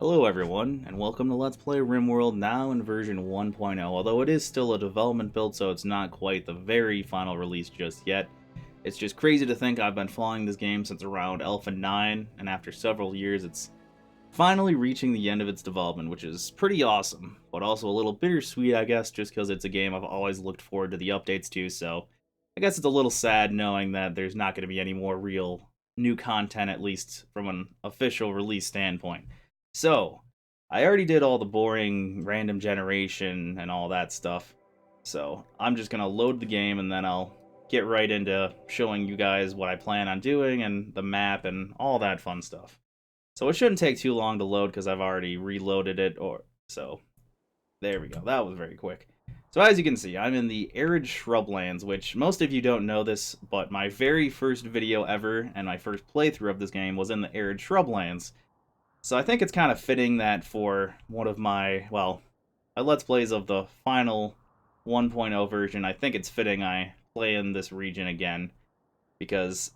Hello everyone, and welcome to Let's Play Rimworld, now in version 1.0, although it is still a development build, so it's not quite the very final release just yet. It's just crazy to think I've been following this game since around Alpha 9, and after several years it's finally reaching the end of its development, which is pretty awesome, but also a little bittersweet, I guess, just because it's a game I've always looked forward to the updates to, so I guess it's a little sad knowing that there's not going to be any more real new content, at least from an official release standpoint. So, I already did all the boring random generation and all that stuff, so I'm just gonna load the game and then I'll get right into showing you guys what I plan on doing and the map and all that fun stuff. So it shouldn't take too long to load because I've already reloaded it, so there we go, that was very quick. So as you can see, I'm in the Arid Shurblands, which most of you don't know this, but my very first video ever and my first playthrough of this game was in the Arid Shurblands. So I think it's kind of fitting that for one of my Let's Plays of the final 1.0 version, I think it's fitting I play in this region again, because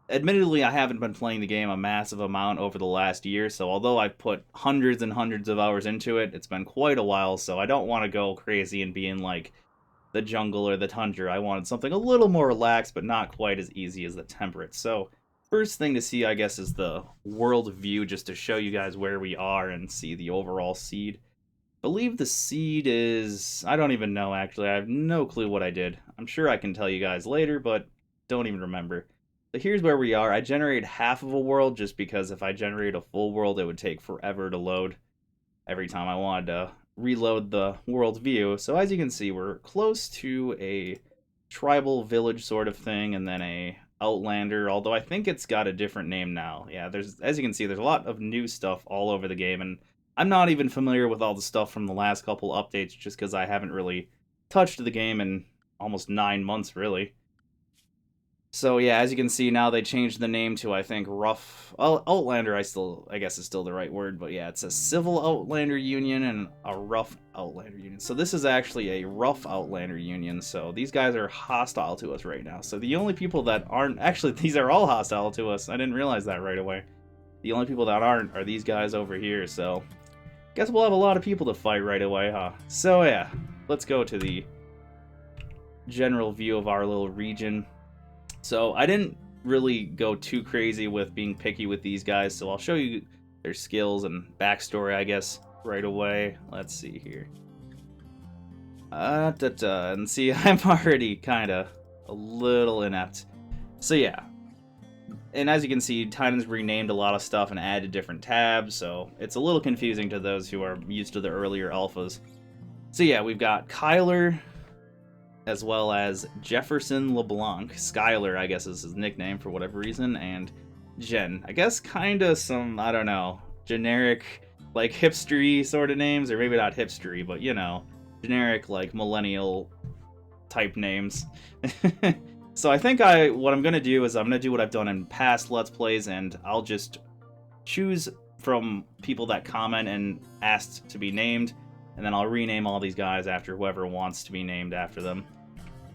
admittedly I haven't been playing the game a massive amount over the last year, so although I've put hundreds and hundreds of hours into it, it's been quite a while, so I don't want to go crazy and be in like the jungle or the tundra. I wanted something a little more relaxed, but not quite as easy as the temperate. So first thing to see, I guess, is the world view, just to show you guys where we are and see the overall seed. I believe the seed is... I don't even know, actually. I have no clue what I did. I'm sure I can tell you guys later, but don't even remember. So here's where we are. I generated half of a world just because if I generated a full world, it would take forever to load every time I wanted to reload the world view. So as you can see, we're close to a tribal village sort of thing, and then a Outlander, although I think it's got a different name now. Yeah, as you can see, there's a lot of new stuff all over the game, and I'm not even familiar with all the stuff from the last couple updates just because I haven't really touched the game in almost 9 months, really. So yeah, as you can see now, they changed the name to, I think, Rough Outlander. I guess is still the right word, but yeah, it's a Civil Outlander Union and a Rough Outlander Union. So this is actually a Rough Outlander Union. So these guys are hostile to us right now. So the only people that aren't, actually, these are all hostile to us. I didn't realize that right away. The only people that aren't are these guys over here. So guess we'll have a lot of people to fight right away, huh? So yeah, let's go to the general view of our little region. So I didn't really go too crazy with being picky with these guys, so I'll show you their skills and backstory, I guess, right away. Let's see here. And see, I'm already kind of a little inept. So yeah, and as you can see, Titan's renamed a lot of stuff and added different tabs, so it's a little confusing to those who are used to the earlier alphas. So yeah, we've got Schuyler, as well as Jefferson LeBlanc. Schuyler, I guess, is his nickname for whatever reason, and Jen. I guess kind of some, I don't know, generic, like, hipstery sort of names, or maybe not hipstery, but, you know, generic, like, millennial type names. So I think what I'm going to do is I'm going to do what I've done in past Let's Plays, and I'll just choose from people that comment and asked to be named, and then I'll rename all these guys after whoever wants to be named after them.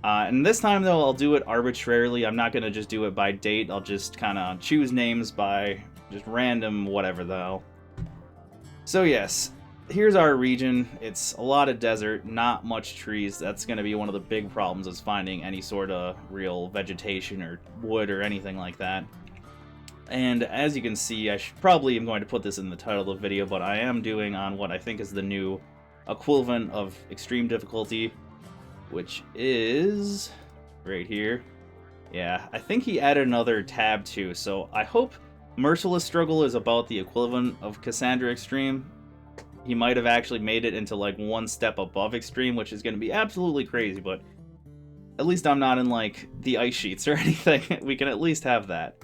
And this time, though, I'll do it arbitrarily. I'm not going to just do it by date. I'll just kind of choose names by just random whatever, though. So yes, here's our region. It's a lot of desert, not much trees. That's going to be one of the big problems, is finding any sort of real vegetation or wood or anything like that. And as you can see, I probably am going to put this in the title of the video, but I am doing on what I think is the new equivalent of extreme difficulty, which is right here. Yeah, I think he added another tab too, so I hope Merciless Struggle is about the equivalent of Cassandra Extreme. He might have actually made it into like one step above Extreme, which is going to be absolutely crazy, but at least I'm not in like the ice sheets or anything. We can at least have that.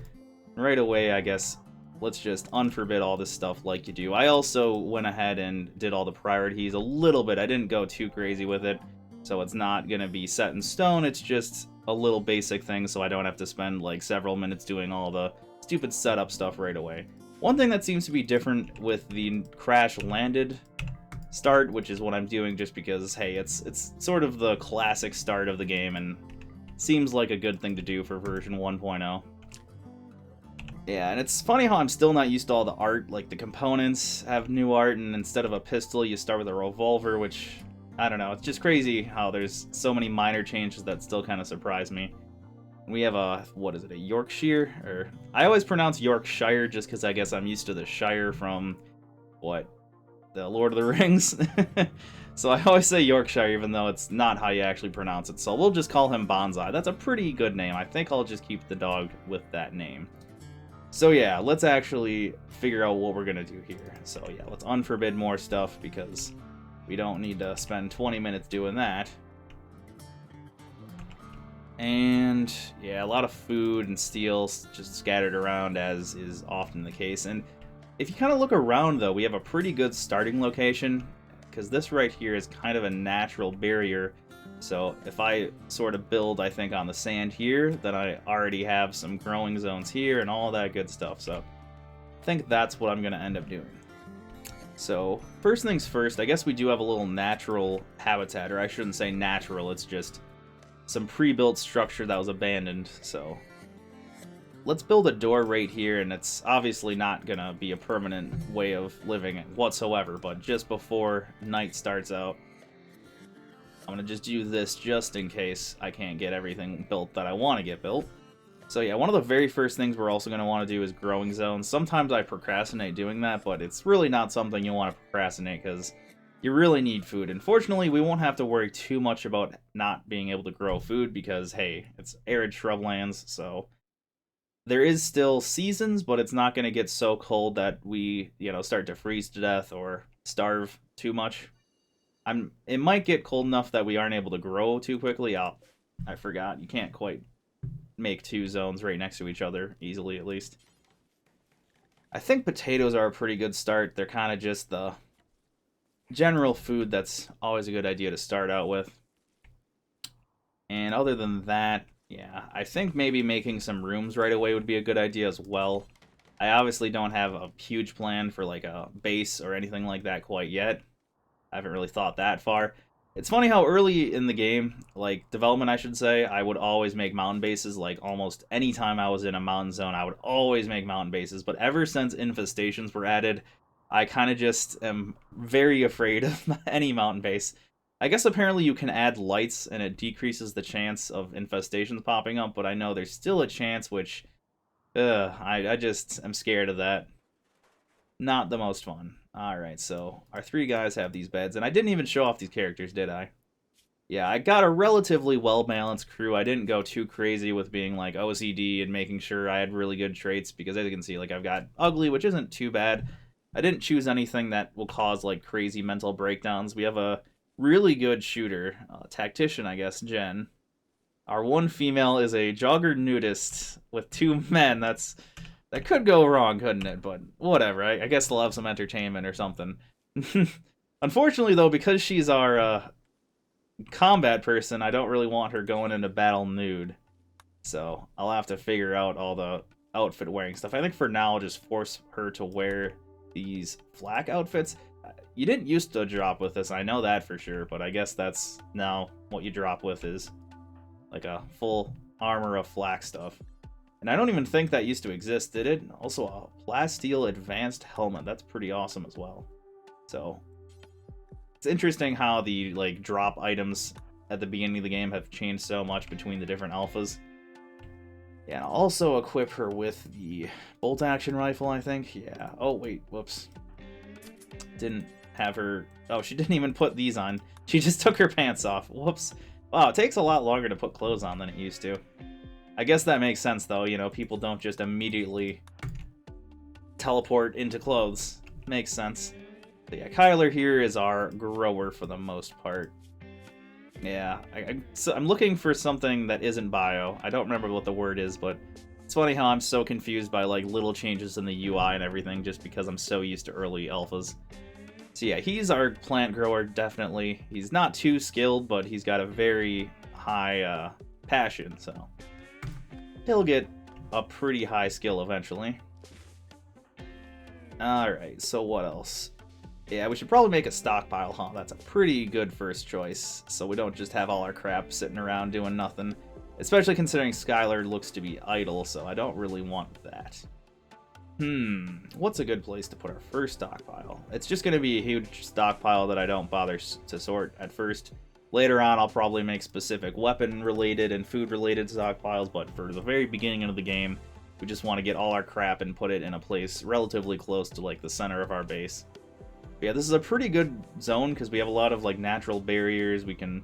Right away, I guess, let's just unforbid all this stuff like you do. I also went ahead and did all the priorities a little bit. I didn't go too crazy with it, so it's not going to be set in stone. It's just a little basic thing, so I don't have to spend like several minutes doing all the stupid setup stuff right away. One thing that seems to be different with the crash landed start, which is what I'm doing just because, hey, it's sort of the classic start of the game and seems like a good thing to do for version 1.0. Yeah, and it's funny how I'm still not used to all the art. Like, the components have new art, and instead of a pistol, you start with a revolver, which, I don't know, it's just crazy how there's so many minor changes that still kind of surprise me. We have a, what is it, a Yorkshire? Or, I always pronounce Yorkshire just because I guess I'm used to the Shire from, what, the Lord of the Rings? So I always say Yorkshire even though it's not how you actually pronounce it. So we'll just call him Bonsai. That's a pretty good name. I think I'll just keep the dog with that name. So yeah, let's actually figure out what we're gonna do here. So yeah, let's unforbid more stuff because we don't need to spend 20 minutes doing that. And yeah, a lot of food and steel just scattered around, as is often the case. And if you kind of look around though, we have a pretty good starting location, because this right here is kind of a natural barrier. So if I sort of build, I think, on the sand here, then I already have some growing zones here and all that good stuff. So I think that's what I'm going to end up doing. So first things first, I guess we do have a little natural habitat, or I shouldn't say natural, it's just some pre-built structure that was abandoned. So let's build a door right here, and it's obviously not going to be a permanent way of living whatsoever, but just before night starts out, I'm going to just do this just in case I can't get everything built that I want to get built. So yeah, one of the very first things we're also going to want to do is growing zones. Sometimes I procrastinate doing that, but it's really not something you want to procrastinate because you really need food. And fortunately, we won't have to worry too much about not being able to grow food because, hey, it's Arid Shurblands, so there is still seasons, but it's not going to get so cold that we, start to freeze to death or starve too much. It might get cold enough that we aren't able to grow too quickly. I forgot. You can't quite make two zones right next to each other easily, at least. I think potatoes are a pretty good start. They're kind of just the general food that's always a good idea to start out with. And other than that, yeah, I think maybe making some rooms right away would be a good idea as well. I obviously don't have a huge plan for like a base or anything like that quite yet. I haven't really thought that far. It's funny how early in the game, like development I should say, I would always make mountain bases. Like almost any time I was in a mountain zone, I would always make mountain bases. But ever since infestations were added, I kind of just am very afraid of any mountain base. I guess apparently you can add lights and it decreases the chance of infestations popping up, but I know there's still a chance, which, I just am scared of that. Not the most fun. Alright, so our three guys have these beds, and I didn't even show off these characters, did I? Yeah, I got a relatively well-balanced crew. I didn't go too crazy with being, like, OCD and making sure I had really good traits, because as you can see, like, I've got ugly, which isn't too bad. I didn't choose anything that will cause, like, crazy mental breakdowns. We have a really good shooter, tactician, I guess, Jen. Our one female is a jogger nudist with two men. That could go wrong, couldn't it? But whatever. I guess they'll have some entertainment or something. Unfortunately, though, because she's our combat person, I don't really want her going into battle nude. So I'll have to figure out all the outfit wearing stuff. I think for now I'll just force her to wear these flak outfits. You didn't used to drop with this, I know that for sure, but I guess that's now what you drop with is like a full armor of flak stuff. And I don't even think that used to exist, did it? Also, a plasteel advanced helmet. That's pretty awesome as well. So, it's interesting how the, like, drop items at the beginning of the game have changed so much between the different alphas. Yeah, I'll also equip her with the bolt-action rifle, I think. Yeah. Oh, wait. Whoops. Didn't have her... Oh, she didn't even put these on. She just took her pants off. Whoops. Wow, it takes a lot longer to put clothes on than it used to. I guess that makes sense, though. People don't just immediately teleport into clothes. Makes sense. But yeah, Schuyler here is our grower for the most part. Yeah, I'm looking for something that isn't bio. I don't remember what the word is, but it's funny how I'm so confused by, like, little changes in the UI and everything just because I'm so used to early alphas. So yeah, he's our plant grower, definitely. He's not too skilled, but he's got a very high passion, so he'll get a pretty high skill eventually. Alright, so what else? Yeah, we should probably make a stockpile, huh? That's a pretty good first choice, so we don't just have all our crap sitting around doing nothing. Especially considering Schuyler looks to be idle, so I don't really want that. What's a good place to put our first stockpile? It's just going to be a huge stockpile that I don't bother to sort at first. Later on, I'll probably make specific weapon-related and food-related stockpiles, but for the very beginning of the game, we just want to get all our crap and put it in a place relatively close to, like, the center of our base. But yeah, this is a pretty good zone, because we have a lot of, like, natural barriers. We can,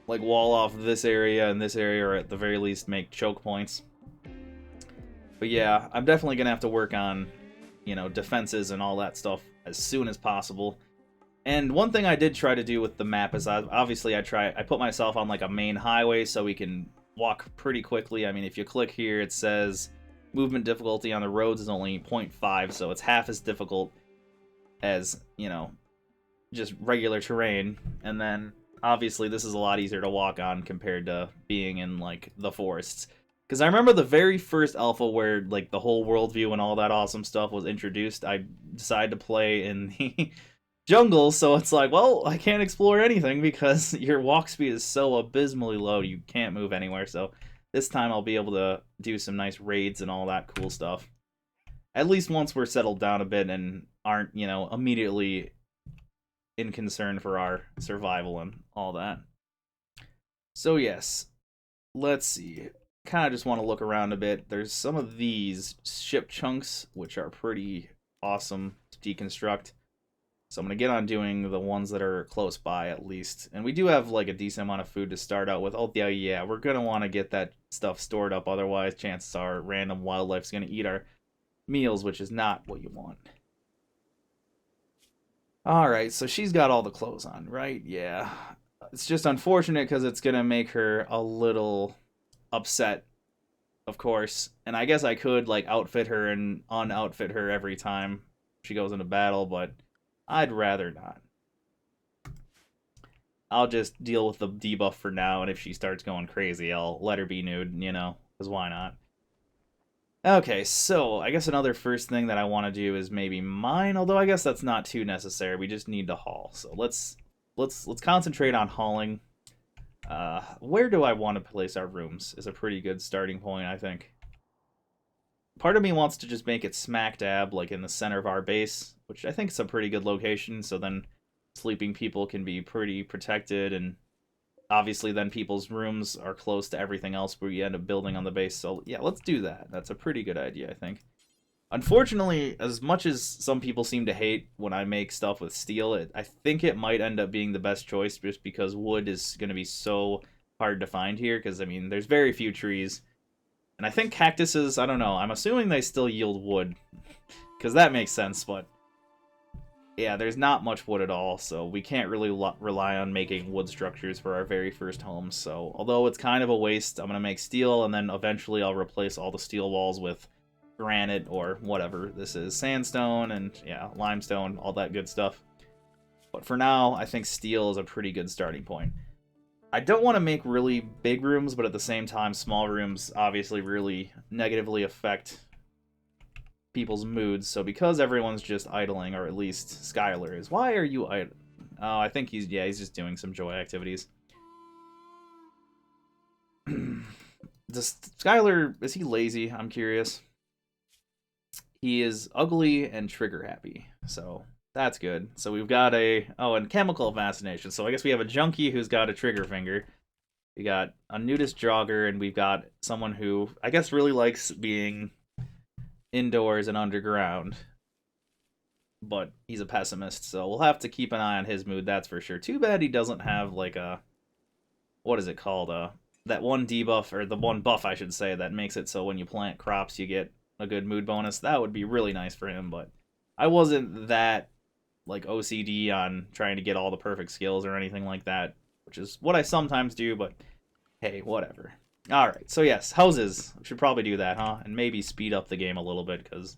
like, wall off this area and this area, or at the very least make choke points. But yeah, I'm definitely going to have to work on, you know, defenses and all that stuff as soon as possible. And one thing I did try to do with the map is, obviously, I put myself on, like, a main highway so we can walk pretty quickly. I mean, if you click here, it says movement difficulty on the roads is only 0.5, so it's half as difficult as, you know, just regular terrain. And then, obviously, this is a lot easier to walk on compared to being in, like, the forests. Because I remember the very first alpha where, like, the whole worldview and all that awesome stuff was introduced, I decided to play in the jungle, so it's like, well, I can't explore anything because your walk speed is so abysmally low, you can't move anywhere, so this time I'll be able to do some nice raids and all that cool stuff. At least once we're settled down a bit and aren't, you know, immediately in concern for our survival and all that. So yes, let's see. Kind of just want to look around a bit. There's some of these ship chunks, which are pretty awesome to deconstruct. So I'm going to get on doing the ones that are close by, at least. And we do have, like, a decent amount of food to start out with. Oh, yeah, we're going to want to get that stuff stored up. Otherwise, chances are random wildlife's going to eat our meals, which is not what you want. Alright, so she's got all the clothes on, right? Yeah. It's just unfortunate because it's going to make her a little upset, of course, and I guess I could, like, outfit her and un-outfit her every time she goes into battle, but I'd rather not. I'll just deal with the debuff for now, and if she starts going crazy, I'll let her be nude, you know, because why not? Okay, so I guess another first thing that I want to do is maybe mine, although I guess that's not too necessary. We just need to haul, so let's concentrate on hauling. Where do I want to place our rooms is a pretty good starting point, I think. Part of me wants to just make it smack dab, like in the center of our base, which I think is a pretty good location, so then sleeping people can be pretty protected, and obviously then people's rooms are close to everything else where you end up building on the base, so yeah, let's do that. That's a pretty good idea, I think. Unfortunately, as much as some people seem to hate when I make stuff with steel, I think it might end up being the best choice just because wood is going to be so hard to find here, because, I mean, there's very few trees. And I think cactuses, I don't know, I'm assuming they still yield wood, because that makes sense, but yeah, there's not much wood at all, so we can't really rely on making wood structures for our very first homes. So, although it's kind of a waste, I'm going to make steel, and then eventually I'll replace all the steel walls with granite or whatever this is, sandstone and yeah, limestone, all that good stuff. But for now, I think steel is a pretty good starting point. I don't want to make really big rooms, but at the same time, small rooms obviously really negatively affect people's moods. So because everyone's just idling, or at least Schuyler is. Why are you idling? Oh, I think he's just doing some joy activities. Does Schuyler, is he lazy? I'm curious. He is ugly and trigger happy, so that's good. So we've got and chemical fascination. So I guess we have a junkie who's got a trigger finger. We got a nudist jogger, and we've got someone who I guess really likes being indoors and underground. But he's a pessimist, so we'll have to keep an eye on his mood, that's for sure. Too bad he doesn't have, like, a... what is it called? That one debuff, or the one buff, I should say, that makes it so when you plant crops you get a good mood bonus. That would be really nice for him, but I wasn't that, like, OCD on trying to get all the perfect skills or anything like that, which is what I sometimes do, but hey, whatever. Alright, so yes, houses. We should probably do that, huh? And maybe speed up the game a little bit, because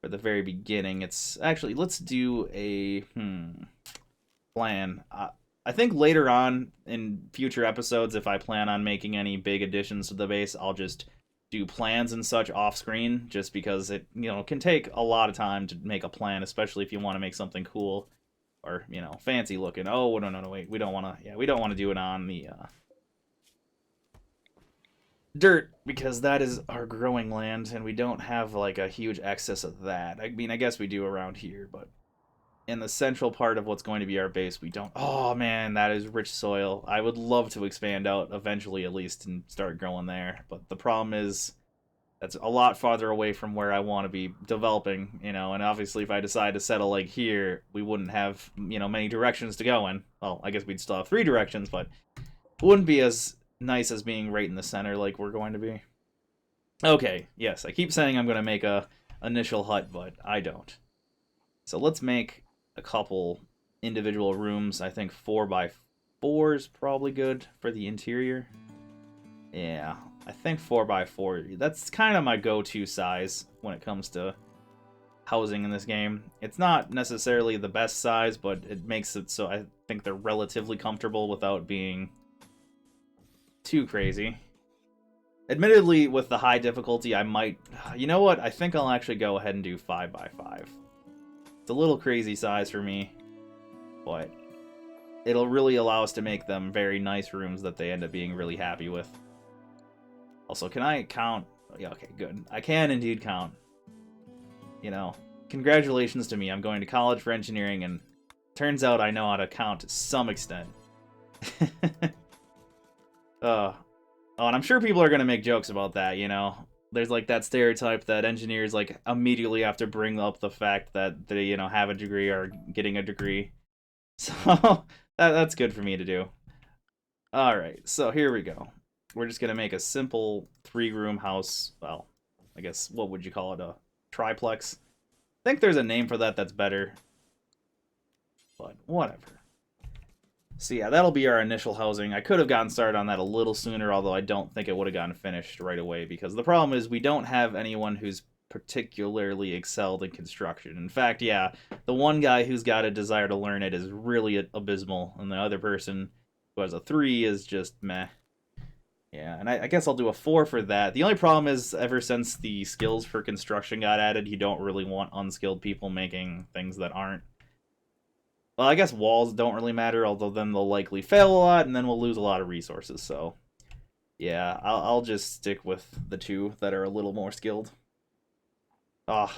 for the very beginning, it's... actually, let's do a... plan. I think later on in future episodes, if I plan on making any big additions to the base, I'll just do plans and such off screen, just because it, you know, can take a lot of time to make a plan, especially if you want to make something cool or, you know, fancy looking. Oh, no, wait, we don't want to, yeah, we don't want to do it on the dirt, because that is our growing land, and we don't have like a huge excess of that. I mean, I guess we do around here, but in the central part of what's going to be our base, we don't. Oh man, that is rich soil. I would love to expand out eventually, at least, and start growing there. But the problem is that's a lot farther away from where I want to be developing, you know. And obviously, if I decide to settle like here, we wouldn't have, you know, many directions to go in. Well, I guess we'd still have 3 directions, but it wouldn't be as nice as being right in the center like we're going to be. Okay, yes, I keep saying I'm going to make a initial hut, but I don't. So let's make a couple individual rooms. I think 4x4 is probably good for the interior. Yeah, I think 4x4. That's kind of my go-to size when it comes to housing in this game. It's not necessarily the best size, but it makes it so I think they're relatively comfortable without being too crazy. Admittedly, with the high difficulty, I might... You know what? I think I'll actually go ahead and do 5x5. It's a little crazy size for me, but it'll really allow us to make them very nice rooms that they end up being really happy with. Also, can I count? Yeah, okay, good. I can indeed count. You know, congratulations to me. I'm going to college for engineering, and turns out I know how to count to some extent. Oh, and I'm sure people are going to make jokes about that, you know? There's like that stereotype that engineers like immediately have to bring up the fact that they, you know, have a degree or getting a degree. So that's good for me to do. All right, so here we go. We're just gonna make a simple 3-room house. Well, I guess what would you call it? A triplex. I think there's a name for that that's better, but whatever. So yeah, that'll be our initial housing. I could have gotten started on that a little sooner, although I don't think it would have gotten finished right away, because the problem is we don't have anyone who's particularly excelled in construction. In fact, yeah, the one guy who's got a desire to learn it is really abysmal, and the other person who has a 3 is just meh. Yeah, and I guess I'll do a 4 for that. The only problem is, ever since the skills for construction got added, you don't really want unskilled people making things that aren't. Well, I guess walls don't really matter, although then they'll likely fail a lot, and then we'll lose a lot of resources, so... Yeah, I'll just stick with the 2 that are a little more skilled. Ah,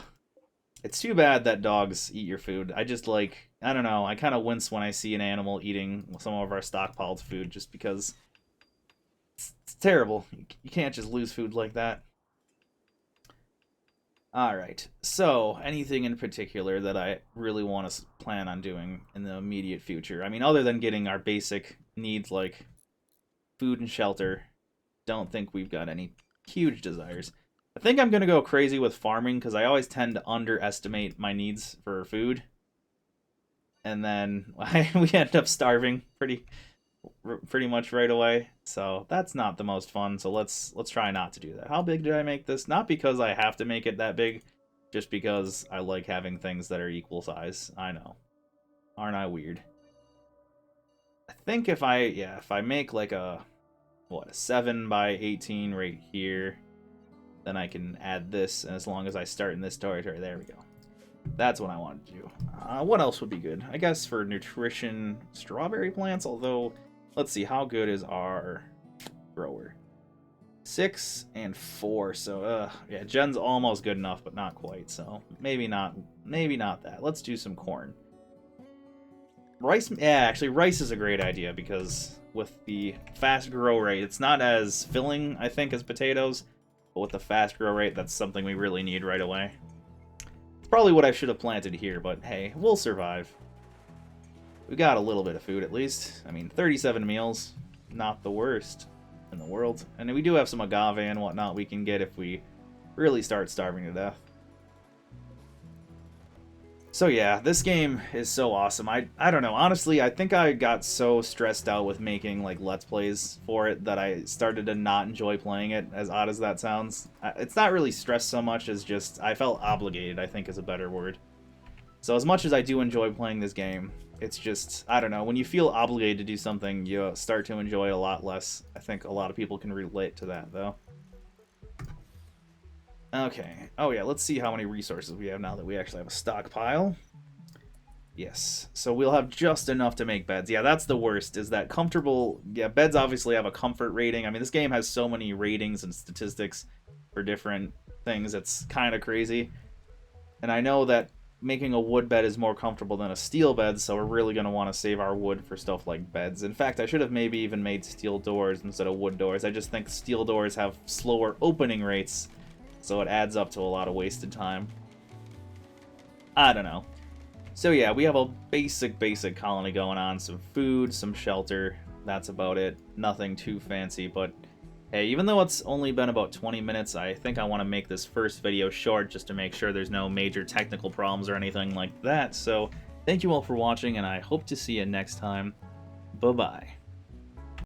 it's too bad that dogs eat your food. I just, like... I don't know, I kind of wince when I see an animal eating some of our stockpiled food, just because... It's terrible. You can't just lose food like that. Alright, so anything in particular that I really want to plan on doing in the immediate future? I mean, other than getting our basic needs like food and shelter, don't think we've got any huge desires. I think I'm going to go crazy with farming because I always tend to underestimate my needs for food. And then we end up starving pretty much right away. So that's not the most fun. So let's try not to do that. How big did I make this? Not because I have to make it that big, just because I like having things that are equal size. I know. Aren't I weird? I think if I make like a 7x18 right here, then I can add this, and as long as I start in this territory, there we go. That's what I wanted to do. What else would be good? I guess for nutrition, strawberry plants, although, let's see, how good is our grower? 6 and 4, so, yeah, Gen's almost good enough, but not quite, so maybe not that. Let's do some corn. Rice, yeah, actually, rice is a great idea, because with the fast grow rate, it's not as filling, I think, as potatoes, but with the fast grow rate, that's something we really need right away. Probably what I should have planted here, but hey, we'll survive. We got a little bit of food, at least. I mean, 37 meals, not the worst in the world. And we do have some agave and whatnot we can get if we really start starving to death. So yeah, this game is so awesome. I don't know, honestly, I think I got so stressed out with making like Let's Plays for it that I started to not enjoy playing it, as odd as that sounds. It's not really stress so much as just, I felt obligated, I think is a better word. So as much as I do enjoy playing this game, it's just, I don't know, when you feel obligated to do something, you start to enjoy it a lot less. I think a lot of people can relate to that, though. Okay. Oh yeah, let's see how many resources we have now that we actually have a stockpile. Yes, so we'll have just enough to make beds. Yeah, that's the worst, is that comfortable... Yeah, beds obviously have a comfort rating. I mean, this game has so many ratings and statistics for different things, it's kind of crazy. And I know that making a wood bed is more comfortable than a steel bed, so we're really going to want to save our wood for stuff like beds. In fact, I should have maybe even made steel doors instead of wood doors. I just think steel doors have slower opening rates, so it adds up to a lot of wasted time. I don't know. So yeah, we have a basic colony going on. Some food, some shelter. That's about it. Nothing too fancy, but hey, even though it's only been about 20 minutes, I think I want to make this first video short just to make sure there's no major technical problems or anything like that. So thank you all for watching, and I hope to see you next time. Bye-bye.